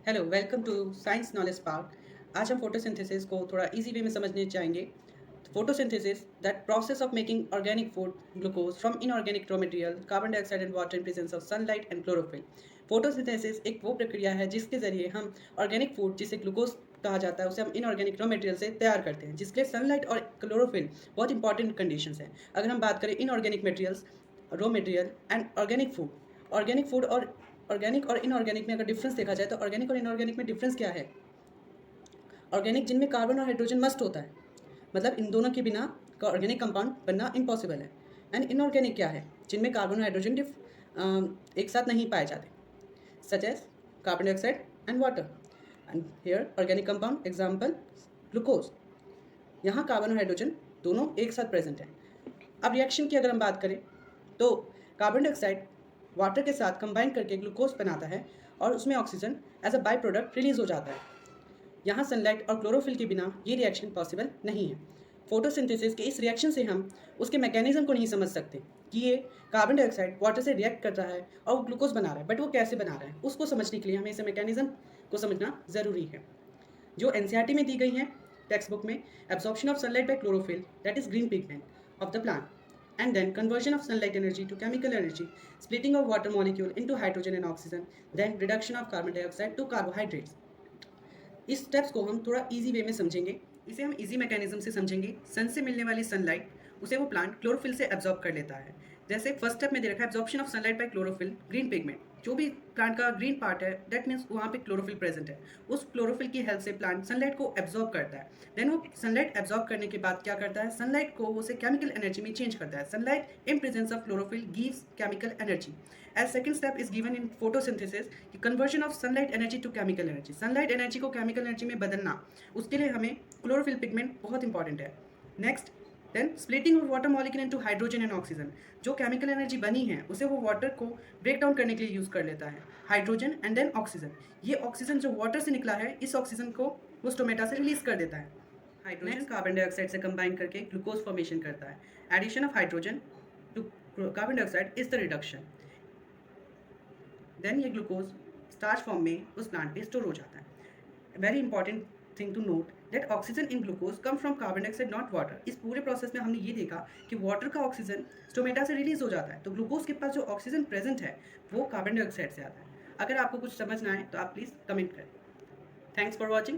Hello, welcome to Science Knowledge Park. आज हम photosynthesis को थोड़ा इजी वे में समझने चाहेंगे। Photosynthesis that process of making organic food glucose from inorganic raw material carbon dioxide and water in presence of sunlight and chlorophyll. Photosynthesis एक वो प्रक्रिया है जिसके जरिए हम ऑर्गेनिक फूड जिसे ग्लूकोज कहा जाता है उसे हम इनऑर्गेनिक रॉ मटेरियल से तैयार करते हैं, जिसके लिए सनलाइट और क्लोरोफिल बहुत इंपॉर्टेंट कंडीशंस हैं। अगर हम बात करें inorganic materials, raw material and organic food और ऑर्गेनिक और इनऑर्गेनिक में अगर डिफरेंस देखा जाए तो ऑर्गेनिक और इनऑर्गेनिक में डिफरेंस क्या है? ऑर्गेनिक जिनमें कार्बन और हाइड्रोजन मस्ट होता है, मतलब इन दोनों के बिना का ऑर्गेनिक कंपाउंड बनना इम्पॉसिबल है। एंड इनऑर्गेनिक क्या है? जिनमें कार्बन और हाइड्रोजन एक साथ नहीं पाए जाते, such as carbon dioxide and water. And here organic compound example glucose. यहाँ कार्बन और हाइड्रोजन दोनों एक साथ प्रेजेंट है। अब रिएक्शन की अगर हम बात करें तो कार्बन डाइऑक्साइड वाटर के साथ कंबाइन करके ग्लूकोज बनाता है और उसमें oxygen as a by product release हो जाता है। यहाँ सनलाइट और क्लोरोफिल के बिना ये रिएक्शन पॉसिबल नहीं है। फोटोसिंथेसिस के इस रिएक्शन से हम उसके मैकेनिज्म को नहीं समझ सकते कि ये कार्बन डाइऑक्साइड वाटर से रिएक्ट कर रहा है और वो ग्लूकोज बना रहा है, बट वो कैसे बना रहा है उसको समझने के लिए हमें इस मैकेनिज्म को समझना ज़रूरी है, जो एनसीईआरटी में दी गई है टेक्स्ट बुक में। Absorption of sunlight bye chlorophyll, that is green pigment of the plant, and then conversion of sunlight energy to chemical energy, splitting of water molecule into hydrogen and oxygen, then reduction of carbon dioxide to carbohydrates। इस steps को हम थोड़ा easy way में समझेंगे। इसे हम easy mechanism से समझेंगे। सन से मिलने वाली सनलाइट उसे वो प्लांट क्लोरोफिल से एब्जॉर्ब कर लेता है। जैसे फर्स्ट स्टेप में दे रखा है absorption of sunlight bye chlorophyll, green pigment. जो भी प्लांट का ग्रीन पार्ट है दैट मीन्स वहाँ पे क्लोरोफिल प्रेजेंट है। उस क्लोरोफिल की हेल्प से प्लांट सनलाइट को एब्जॉर्ब करता है। देन वो सनलाइट एब्जॉर्ब करने के बाद क्या करता है, सनलाइट को उसे केमिकल एनर्जी में चेंज करता है। Sunlight in presence of chlorophyll gives chemical energy. As second step is given in photosynthesis कि conversion of sunlight energy to chemical energy. Sunlight energy को केमिकल एनर्जी में बदलना, उसके लिए हमें क्लोरोफिल पिगमेंट बहुत इंपॉर्टेंट है। Next then splitting of water molecule into hydrogen and oxygen. जो केमिकल एनर्जी बनी है उसे वो वाटर को ब्रेक डाउन करने के लिए यूज़ कर लेता है, हाइड्रोजन एंड देन ऑक्सीजन। ये ऑक्सीजन जो वाटर से निकला है इस ऑक्सीजन को वो स्टोमेटा से रिलीज कर देता है। हाइड्रोजन कार्बन डाइऑक्साइड से कंबाइन करके ग्लूकोज फॉर्मेशन करता है। Addition of hydrogen to carbon dioxide is the reduction. Then ये ग्लूकोज स्टार्च फॉर्म में उस प्लांट पे स्टोर हो जाता है। Very important thing to note that oxygen in glucose come from carbon dioxide not water. इस पूरे प्रोसेस में हमने ये देखा कि वाटर का ऑक्सीजन स्टोमेटा से रिलीज हो जाता है, तो ग्लूकोज के पास जो ऑक्सीजन प्रेजेंट है वो कार्बन डाइऑक्साइड से आता है। अगर आपको कुछ समझना है तो आप प्लीज़ कमेंट करें। Thanks for watching.